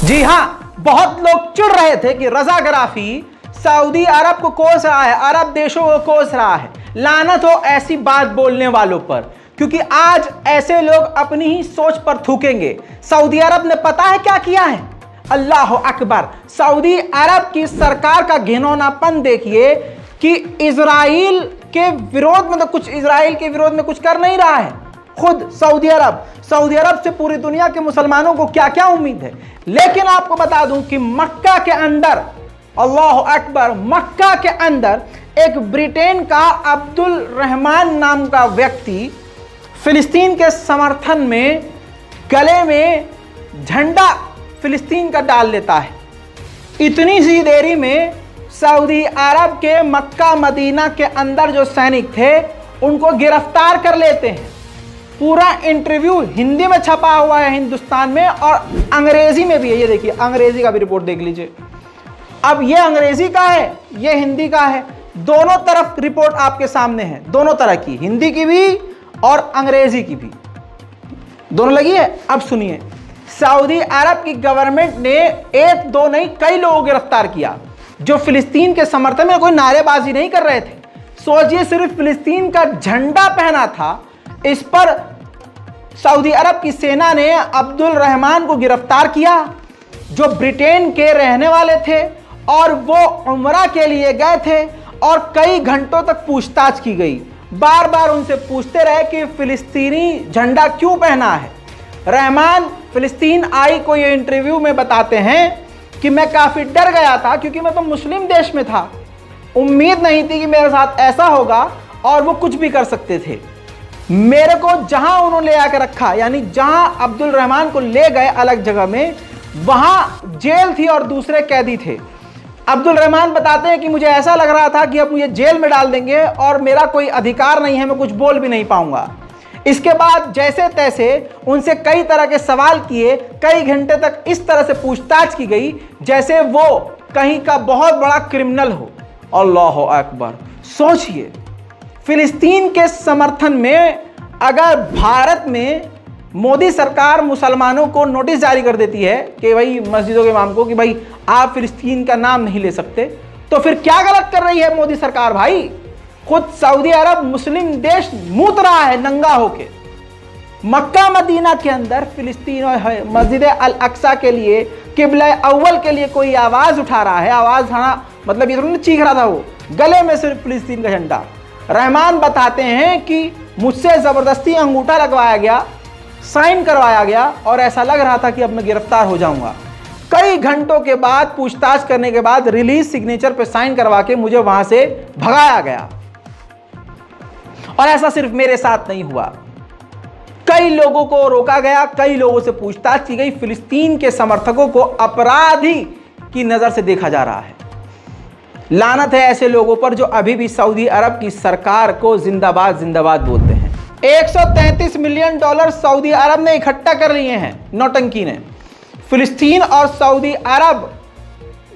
जी हाँ, बहुत लोग चिढ़ रहे थे कि रजा गराफी सऊदी अरब को कोस रहा है, अरब देशों को कोस रहा है। लानत हो ऐसी बात बोलने वालों पर, क्योंकि आज ऐसे लोग अपनी ही सोच पर थूकेंगे। सऊदी अरब ने पता है क्या किया है? अल्लाह अकबर। सऊदी अरब की सरकार का घिनौनापन देखिए कि इजराइल के विरोध में तो कुछ, इजराइल के विरोध में कुछ कर नहीं रहा है। खुद सऊदी अरब से पूरी दुनिया के मुसलमानों को क्या क्या उम्मीद है। लेकिन आपको बता दूं कि मक्का के अंदर, अल्लाह अकबर, मक्का के अंदर एक ब्रिटेन का अब्दुल रहमान नाम का व्यक्ति फिलिस्तीन के समर्थन में गले में झंडा फिलिस्तीन का डाल लेता है। इतनी सी देरी में सऊदी अरब के मक्का मदीना के अंदर जो सैनिक थे उनको गिरफ्तार कर लेते हैं। पूरा इंटरव्यू हिंदी में छपा हुआ है हिंदुस्तान में, और अंग्रेजी में भी है। ये देखिए, अंग्रेजी का भी रिपोर्ट देख लीजिए। अब ये अंग्रेजी का है, ये हिंदी का है, दोनों तरफ रिपोर्ट आपके सामने है, दोनों तरह की, हिंदी की भी और अंग्रेजी की भी, दोनों लगी है। अब सुनिए, सऊदी अरब की गवर्नमेंट ने एक दो नहीं कई लोगों को गिरफ्तार किया जो फिलिस्तीन के समर्थन में कोई नारेबाजी नहीं कर रहे थे। सोचिए, सिर्फ फिलिस्तीन का झंडा पहना था, इस पर सऊदी अरब की सेना ने अब्दुल रहमान को गिरफ्तार किया जो ब्रिटेन के रहने वाले थे, और वो उम्रा के लिए गए थे, और कई घंटों तक पूछताछ की गई। बार बार उनसे पूछते रहे कि फिलिस्तीनी झंडा क्यों पहना है। रहमान फिलिस्तीन आई को ये इंटरव्यू में बताते हैं कि मैं काफ़ी डर गया था, क्योंकि मैं तो मुस्लिम देश में था, उम्मीद नहीं थी कि मेरे साथ ऐसा होगा, और वो कुछ भी कर सकते थे। मेरे को जहां उन्होंने ले आकर रखा, यानी जहां अब्दुल रहमान को ले गए अलग जगह में, वहां जेल थी और दूसरे कैदी थे। अब्दुल रहमान बताते हैं कि मुझे ऐसा लग रहा था कि अब मुझे जेल में डाल देंगे और मेरा कोई अधिकार नहीं है, मैं कुछ बोल भी नहीं पाऊंगा। इसके बाद जैसे तैसे उनसे कई तरह के सवाल किए, कई घंटे तक इस तरह से पूछताछ की गई जैसे वो कहीं का बहुत बड़ा क्रिमिनल हो। अल्लाह अकबर। सोचिए, फिलिस्तीन के समर्थन में अगर भारत में मोदी सरकार मुसलमानों को नोटिस जारी कर देती है कि भाई, मस्जिदों के इमाम को, कि भाई आप फिलिस्तीन का नाम नहीं ले सकते, तो फिर क्या गलत कर रही है मोदी सरकार भाई? खुद सऊदी अरब मुस्लिम देश मूत रहा है नंगा होके। मक्का मदीना के अंदर फिलिस्तीन और मस्जिद अल अक्सा के लिए, किबला अव्वल के लिए कोई आवाज़ उठा रहा है। आवाज़ उठाना मतलब ये थोड़ा चीख रहा था, वो गले में सिर्फ फिलिस्तीन का झंडा। रहमान बताते हैं कि मुझसे ज़बरदस्ती अंगूठा लगवाया गया, साइन करवाया गया, और ऐसा लग रहा था कि अब मैं गिरफ्तार हो जाऊंगा। कई घंटों के बाद पूछताछ करने के बाद रिलीज सिग्नेचर पे साइन करवा के मुझे वहां से भगाया गया। और ऐसा सिर्फ मेरे साथ नहीं हुआ, कई लोगों को रोका गया, कई लोगों से पूछताछ की गई। फिलिस्तीन के समर्थकों को अपराधी की नज़र से देखा जा रहा है। लानत है ऐसे लोगों पर जो अभी भी सऊदी अरब की सरकार को जिंदाबाद जिंदाबाद बोलते हैं। 133 मिलियन डॉलर सऊदी अरब ने इकट्ठा कर लिए हैं नौटंकी ने। फिलिस्तीन और सऊदी अरब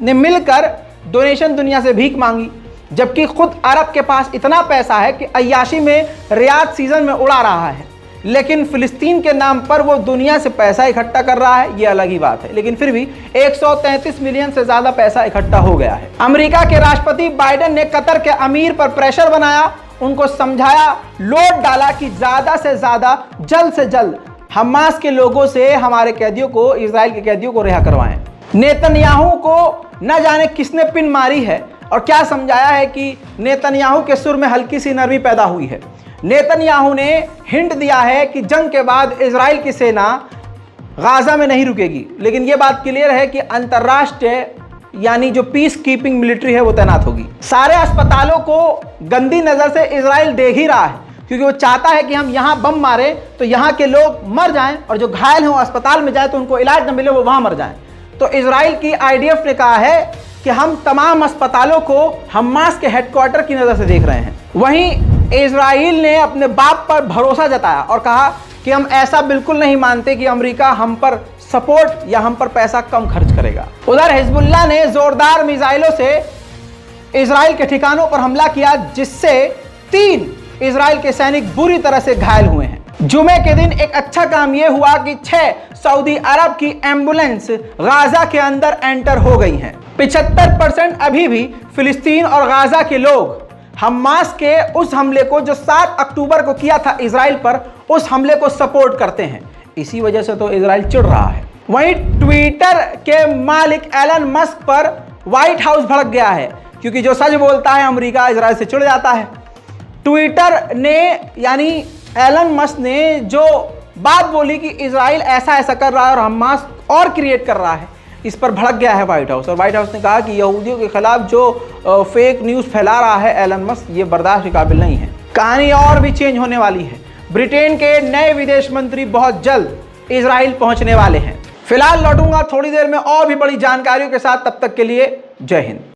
ने मिलकर डोनेशन दुनिया से भीख मांगी, जबकि खुद अरब के पास इतना पैसा है कि अय्याशी में रियाद सीजन में उड़ा रहा है। लेकिन फिलिस्तीन के नाम पर वो दुनिया से पैसा इकट्ठा कर रहा है, ये अलग ही बात है। लेकिन फिर भी 133 मिलियन से ज्यादा पैसा इकट्ठा हो गया है। अमेरिका के राष्ट्रपति बाइडेन ने कतर के अमीर पर प्रेशर बनाया, उनको समझाया, लोड डाला कि ज्यादा से ज्यादा, जल्द से जल्द हमास के लोगों से हमारे कैदियों को, इजराइल के कैदियों को रिहा करवाएं। नेतन्याहू को न जाने किसने पिन मारी है और क्या समझाया है कि नेतन्याहू के सुर में हल्की सी नरमी पैदा हुई है। नेतन्याहू ने हिंट दिया है कि जंग के बाद इजराइल की सेना गाजा में नहीं रुकेगी, लेकिन यह बात क्लियर है कि अंतर्राष्ट्रीय यानी जो पीस कीपिंग मिलिट्री है वो तैनात होगी। सारे अस्पतालों को गंदी नज़र से इजराइल देख ही रहा है, क्योंकि वो चाहता है कि हम यहाँ बम मारें तो यहाँ के लोग मर जाएं, और जो घायल हैं वो अस्पताल में जाए तो उनको इलाज न मिले, वो वहाँ मर जाएं। तो इजराइल की IDF ने कहा है कि हम तमाम अस्पतालों को हमास के हेडक्वार्टर की नज़र से देख रहे हैं। वहीं इजराइल ने अपने बाप पर भरोसा जताया और कहा कि हम ऐसा बिल्कुल नहीं मानते कि अमेरिका हम पर सपोर्ट या हम पर पैसा कम खर्च करेगा। उधर हिजबुल्लाह ने जोरदार मिसाइलों से इजराइल के ठिकानों पर हमला किया, जिससे 3 इजराइल के सैनिक बुरी तरह से घायल हुए हैं। जुमे के दिन एक अच्छा काम यह हुआ कि 6 सऊदी अरब की एम्बुलेंस गाजा के अंदर एंटर हो गई हैं। 75% अभी भी फिलिस्तीन और गाजा के लोग हमास के उस हमले को जो 7 अक्टूबर को किया था इजराइल पर, उस हमले को सपोर्ट करते हैं। इसी वजह से तो इजराइल चिढ़ रहा है। वहीं ट्विटर के मालिक एलन मस्क पर व्हाइट हाउस भड़क गया है, क्योंकि जो सच बोलता है अमेरिका इजराइल से चिढ़ जाता है। ट्विटर ने यानी एलन मस्क ने जो बात बोली कि इजराइल ऐसा ऐसा कर रहा है और हमास और क्रिएट कर रहा है, इस पर भड़क गया है व्हाइट हाउस। और व्हाइट हाउस ने कहा कि यहूदियों के खिलाफ जो फेक न्यूज़ फैला रहा है एलन मस्क, ये बर्दाश्त के काबिल नहीं है। कहानी और भी चेंज होने वाली है। ब्रिटेन के नए विदेश मंत्री बहुत जल्द इजराइल पहुंचने वाले हैं। फिलहाल लौटूंगा थोड़ी देर में और भी बड़ी जानकारियों के साथ। तब तक के लिए जय हिंद।